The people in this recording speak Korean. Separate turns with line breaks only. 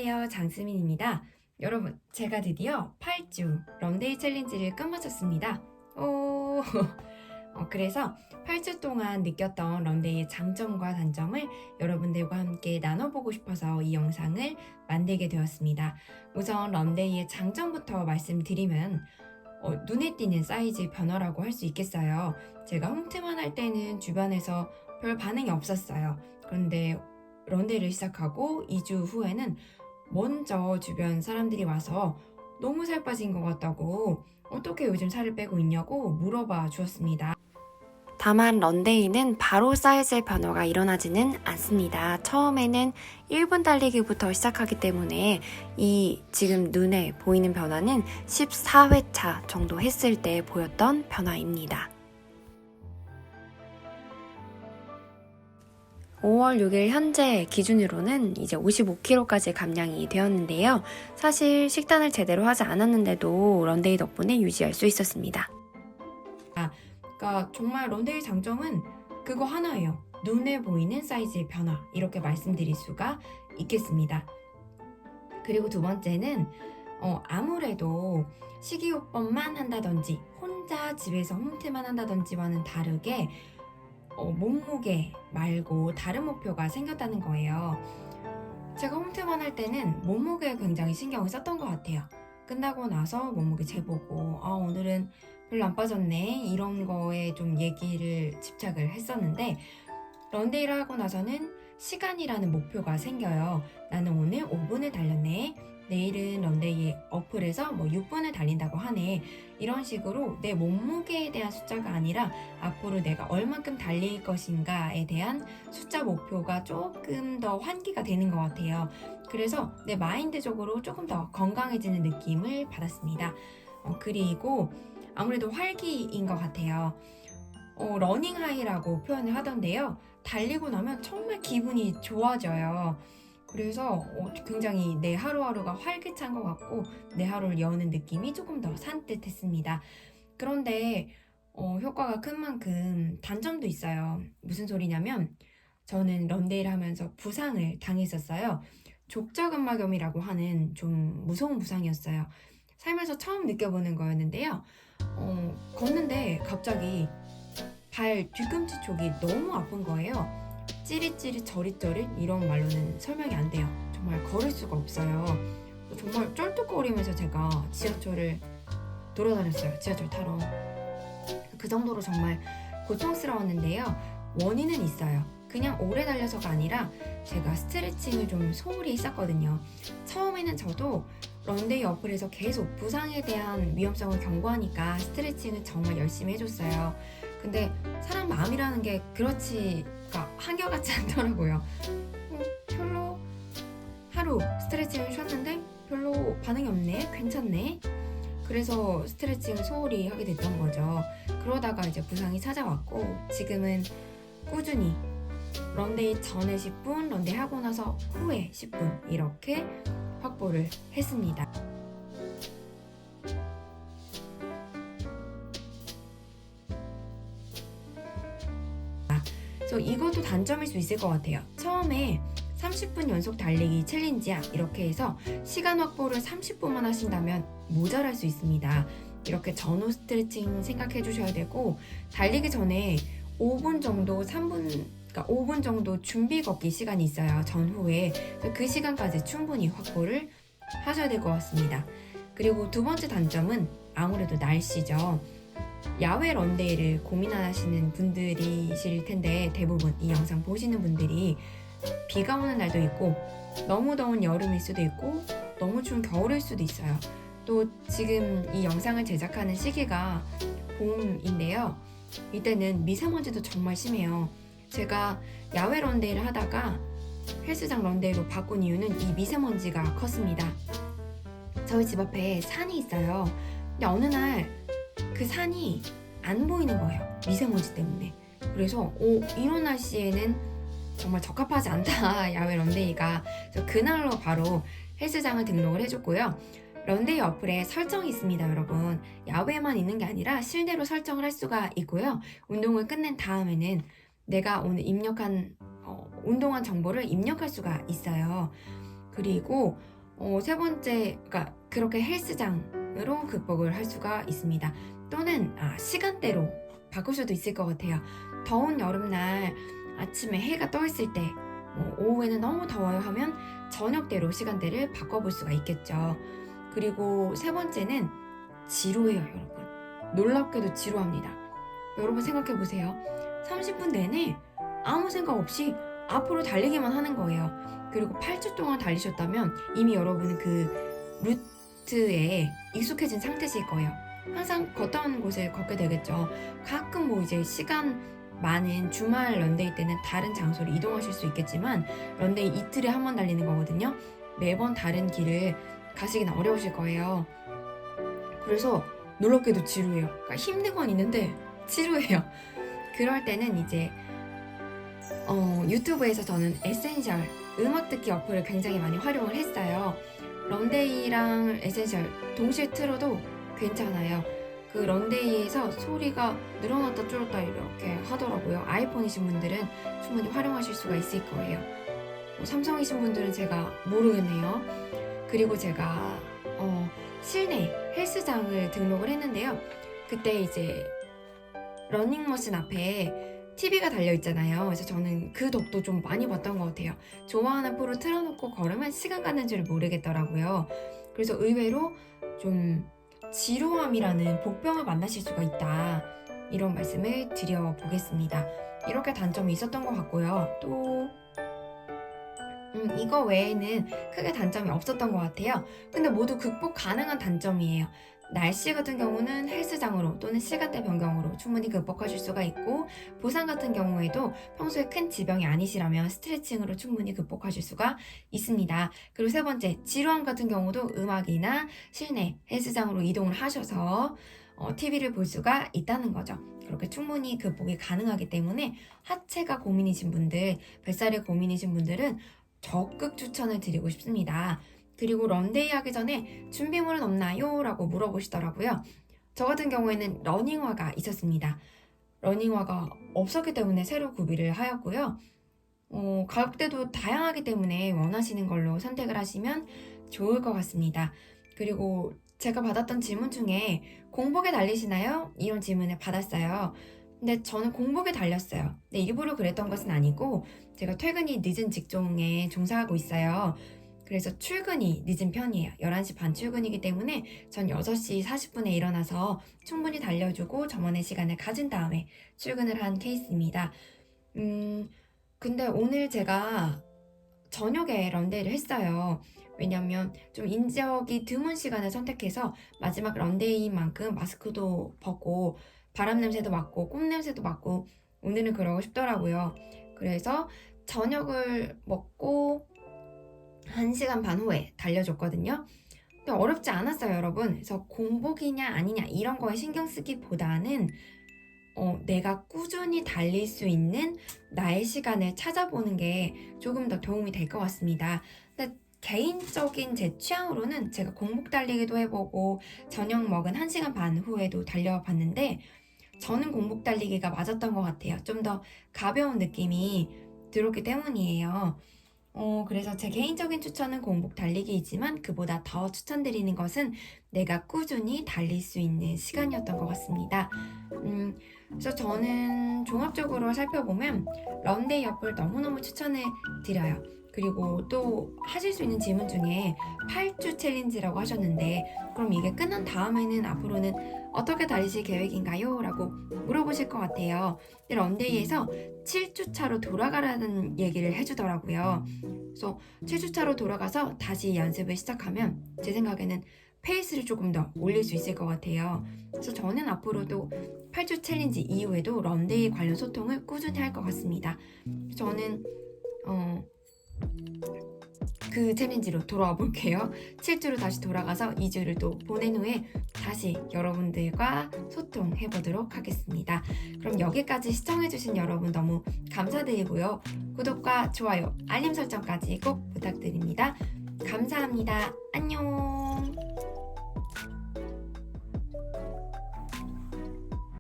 안녕하세요, 장스민입니다. 여러분, 제가 드디어 8주 런데이 챌린지를 끝마쳤습니다. 그래서 8주 동안 느꼈던 런데이의 장점과 단점을 여러분들과 함께 나눠보고 싶어서 이 영상을 만들게 되었습니다. 우선 런데이의 장점부터 말씀드리면 눈에 띄는 사이즈 변화라고 할 수 있겠어요. 제가 홈트만 할 때는 주변에서 별 반응이 없었어요. 그런데 런데이를 시작하고 2주 후에는 먼저 주변 사람들이 와서 너무 살 빠진 것 같다고 어떻게 요즘 살을 빼고 있냐고 물어봐 주었습니다. 다만 런데이는 바로 사이즈의 변화가 일어나지는 않습니다. 처음에는 1분 달리기부터 시작하기 때문에 이 지금 눈에 보이는 변화는 14회차 정도 했을 때 보였던 변화입니다. 5월 6일 현재 기준으로는 이제 55kg까지 감량이 되었는데요. 사실 식단을 제대로 하지 않았는데도 런데이 덕분에 유지할 수 있었습니다. 그러니까 정말 런데이 장점은 그거 하나예요. 눈에 보이는 사이즈의 변화, 이렇게 말씀드릴 수가 있겠습니다. 그리고 두 번째는 아무래도 식이요법만 한다든지 혼자 집에서 홈트만 한다든지와는 다르게 몸무게 말고 다른 목표가 생겼다는 거예요. 제가 홈트만 할 때는 몸무게에 굉장히 신경을 썼던 것 같아요. 끝나고 나서 몸무게 재보고 오늘은 별로 안 빠졌네 이런 거에 좀 얘기를 집착을 했었는데 런데이를 하고 나서는 시간이라는 목표가 생겨요. 나는 오늘 5분을 달렸네. 내일은 런데이 어플에서 6분을 달린다고 하네. 이런 식으로 내 몸무게에 대한 숫자가 아니라 앞으로 내가 얼만큼 달릴 것인가에 대한 숫자 목표가 조금 더 환기가 되는 것 같아요. 그래서 내 마인드적으로 조금 더 건강해지는 느낌을 받았습니다. 그리고 아무래도 활기인 것 같아요. 러닝 하이라고 표현을 하던데요. 달리고 나면 정말 기분이 좋아져요. 그래서 굉장히 내 하루하루가 활기찬 것 같고 내 하루를 여는 느낌이 조금 더 산뜻했습니다. 그런데 효과가 큰 만큼 단점도 있어요. 무슨 소리냐면 저는 런데이를 하면서 부상을 당했었어요. 족저근막염이라고 하는 좀 무서운 부상이었어요. 살면서 처음 느껴보는 거였는데요. 걷는데 갑자기 발 뒤꿈치 쪽이 너무 아픈 거예요. 찌릿찌릿 저릿저릿 이런 말로는 설명이 안 돼요. 정말 걸을 수가 없어요. 정말 쩔뚝거리면서 제가 지하철을 돌아다녔어요. 지하철 타러. 그 정도로 정말 고통스러웠는데요. 원인은 있어요. 그냥 오래 달려서가 아니라 제가 스트레칭을 좀 소홀히 했었거든요. 처음에는 저도 런데이 어플에서 계속 부상에 대한 위험성을 경고하니까 스트레칭을 정말 열심히 해줬어요. 근데 사람 마음이라는 게 그렇지, 그러니까 한결같지 않더라고요. 별로 하루 스트레칭을 쉬었는데 별로 반응이 없네, 괜찮네. 그래서 스트레칭을 소홀히 하게 됐던 거죠. 그러다가 이제 부상이 찾아왔고 지금은 꾸준히 런데이 전에 10분, 런데이 하고 나서 후에 10분 이렇게 확보를 했습니다. 그래서 이것도 단점일 수 있을 것 같아요. 처음에 30분 연속 달리기 챌린지야 이렇게 해서 시간 확보를 30분만 하신다면 모자랄 수 있습니다. 이렇게 전후 스트레칭 생각해 주셔야 되고 달리기 전에 5분 정도 5분 정도 준비 걷기 시간이 있어요. 전후에. 그 시간까지 충분히 확보를 하셔야 될 것 같습니다. 그리고 두 번째 단점은 아무래도 날씨죠. 야외 런데이를 고민하시는 분들이실 텐데 대부분 이 영상 보시는 분들이 비가 오는 날도 있고 너무 더운 여름일 수도 있고 너무 추운 겨울일 수도 있어요. 또 지금 이 영상을 제작하는 시기가 봄인데요. 이때는 미세먼지도 정말 심해요. 제가 야외 런데이를 하다가 헬스장 런데이로 바꾼 이유는 이 미세먼지가 컸습니다. 저희 집 앞에 산이 있어요. 근데 어느 날 그 산이 안 보이는 거예요. 미세먼지 때문에. 그래서 이런 날씨에는 정말 적합하지 않다. 야외 런데이가. 그래서 그날로 바로 헬스장을 등록을 해줬고요. 런데이 어플에 설정이 있습니다, 여러분. 야외만 있는 게 아니라 실내로 설정을 할 수가 있고요. 운동을 끝낸 다음에는 내가 오늘 입력한 운동한 정보를 입력할 수가 있어요. 그리고 세 번째, 그러니까 그렇게 헬스장으로 극복을 할 수가 있습니다. 또는 시간대로 바꿀 수도 있을 것 같아요. 더운 여름날 아침에 해가 떠 있을 때, 오후에는 너무 더워요 하면 저녁대로 시간대를 바꿔볼 수가 있겠죠. 그리고 세 번째는 지루해요, 여러분. 놀랍게도 지루합니다. 여러분 생각해보세요. 30분 내내 아무 생각 없이 앞으로 달리기만 하는 거예요. 그리고 8주 동안 달리셨다면 이미 여러분은 그 루트에 익숙해진 상태실 거예요. 항상 걷던 곳을 걷게 되겠죠. 가끔 뭐 이제 시간 많은 주말 런데이 때는 다른 장소로 이동하실 수 있겠지만, 런데이 이틀에 한 번 달리는 거거든요. 매번 다른 길을 가시기는 어려우실 거예요. 그래서 놀랍게도 지루해요. 그러니까 힘든 건 있는데 지루해요. 그럴 때는 이제 유튜브에서 저는 에센셜 음악 듣기 어플을 굉장히 많이 활용을 했어요. 런데이랑 에센셜 동시에 틀어도 괜찮아요. 그 런데이에서 소리가 늘어났다 줄었다 이렇게 하더라고요. 아이폰이신 분들은 충분히 활용하실 수가 있을 거예요. 삼성이신 분들은 제가 모르겠네요. 그리고 제가 실내 헬스장을 등록을 했는데요. 그때 이제 러닝머신 앞에 TV가 달려있잖아요. 그래서 저는 그 덕도 좀 많이 봤던 것 같아요. 좋아하는 프로 틀어놓고 걸으면 시간 가는 줄 모르겠더라고요. 그래서 의외로 좀 지루함이라는 복병을 만나실 수가 있다, 이런 말씀을 드려보겠습니다. 이렇게 단점이 있었던 것 같고요. 또 이거 외에는 크게 단점이 없었던 것 같아요. 근데 모두 극복 가능한 단점이에요. 날씨 같은 경우는 헬스장으로 또는 시간대 변경으로 충분히 극복하실 수가 있고, 보상 같은 경우에도 평소에 큰 지병이 아니시라면 스트레칭으로 충분히 극복하실 수가 있습니다. 그리고 세 번째, 지루함 같은 경우도 음악이나 실내 헬스장으로 이동을 하셔서 TV를 볼 수가 있다는 거죠. 그렇게 충분히 극복이 가능하기 때문에 하체가 고민이신 분들, 뱃살이 고민이신 분들은 적극 추천을 드리고 싶습니다. 그리고 런데이 하기 전에 준비물은 없나요? 라고 물어보시더라고요. 저 같은 경우에는 러닝화가 있었습니다. 러닝화가 없었기 때문에 새로 구비를 하였고요. 가격대도 다양하기 때문에 원하시는 걸로 선택을 하시면 좋을 것 같습니다. 그리고 제가 받았던 질문 중에 공복에 달리시나요? 이런 질문을 받았어요. 근데 저는 공복에 달렸어요. 근데 일부러 그랬던 것은 아니고 제가 퇴근이 늦은 직종에 종사하고 있어요. 그래서 출근이 늦은 편이에요. 11시 반 출근이기 때문에 전 6시 40분에 일어나서 충분히 달려주고 저만의 시간을 가진 다음에 출근을 한 케이스입니다. 근데 오늘 제가 저녁에 런데이를 했어요. 왜냐면 좀 인적이 드문 시간을 선택해서 마지막 런데이인 만큼 마스크도 벗고 바람 냄새도 맡고 꽃 냄새도 맡고 오늘은 그러고 싶더라고요. 그래서 저녁을 먹고 1시간 반 후에 달려줬거든요. 근데 어렵지 않았어요, 여러분. 그래서 공복이냐 아니냐 이런 거에 신경 쓰기보다는 내가 꾸준히 달릴 수 있는 나의 시간을 찾아보는 게 조금 더 도움이 될 것 같습니다. 근데 개인적인 제 취향으로는 제가 공복 달리기도 해보고 저녁 먹은 1시간 반 후에도 달려봤는데 저는 공복 달리기가 맞았던 것 같아요. 좀 더 가벼운 느낌이 들었기 때문이에요. 그래서 제 개인적인 추천은 공복 달리기이지만 그보다 더 추천드리는 것은 내가 꾸준히 달릴 수 있는 시간이었던 것 같습니다. 그래서 저는 종합적으로 살펴보면 런데이 어플 너무너무 추천을 드려요. 그리고 또 하실 수 있는 질문 중에 8주 챌린지라고 하셨는데 그럼 이게 끝난 다음에는 앞으로는 어떻게 달리실 계획인가요? 라고 물어보실 것 같아요. 근데 런데이에서 7주 차로 돌아가라는 얘기를 해주더라고요. 그래서 7주 차로 돌아가서 다시 연습을 시작하면 제 생각에는 페이스를 조금 더 올릴 수 있을 것 같아요. 그래서 저는 앞으로도 8주 챌린지 이후에도 런데이 관련 소통을 꾸준히 할 것 같습니다. 저는 그 챌린지로 돌아와 볼게요. 7주로 다시 돌아가서 2주를 또 보낸 후에 다시 여러분들과 소통해 보도록 하겠습니다. 그럼 여기까지 시청해주신 여러분 너무 감사드리고요. 구독과 좋아요, 알림 설정까지 꼭 부탁드립니다. 감사합니다. 안녕.